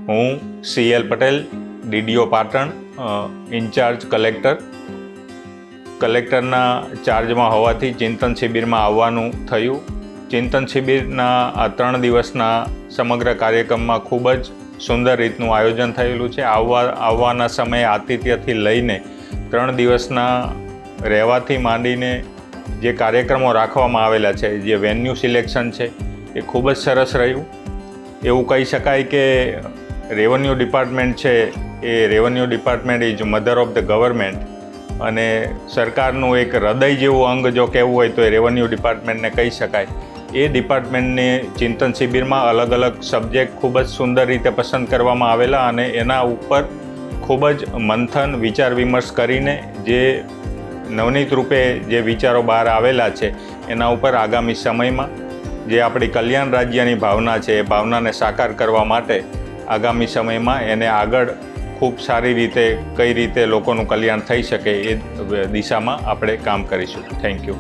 હું CL Patel, DDO Patan, incharge કલેક્ટરના ચાર્જમાં હોવાથી ચિંતન શિબિરમાં આવવાનું થયું. ચિંતન શિબિરના આ 3 દિવસના સમગ્ર કાર્યક્રમમાં ખૂબ જ સુંદર રીતનું આયોજન થયેલું છે. આવવાના સમયે આતિથ્યથી લઈને 3 દિવસના રહેવાથી માંડીને જે કાર્યક્રમો રાખવામાં આવેલા છે, જે વેન્યુ સિલેક્શન છે, એ ખૂબ જ સરસ રહ્યું. એવું કહી શકાય કે રેવન્યુ ડિપાર્ટમેન્ટ છે એ revenue department is mother of the government, અને સરકારનું એક હૃદય જેવું અંગ જો કહેવું હોય તો એ રેવન્યુ ડિપાર્ટમેન્ટને કહી શકાય. એ ડિપાર્ટમેન્ટને ચિંતન શિબિરમાં અલગ અલગ સબ્જેક્ટ ખૂબ જ સુંદર રીતે પસંદ કરવામાં આવેલા, અને એના ઉપર ખૂબ જ મંથન વિચાર વિમર્શ કરીને જે નવનીત રૂપે જે વિચારો બહાર આવેલા છે એના ઉપર આગામી સમયમાં જે આપણી કલ્યાણ રાજ્યની ભાવના છે એ ભાવનાને સાકાર કરવા માટે આગામી સમયમાં એને આગળ ખૂબ સારી રીતે કઈ રીતે લોકોનું કલ્યાણ થઈ શકે એ દિશામાં આપણે કામ કરીશું. Thank you.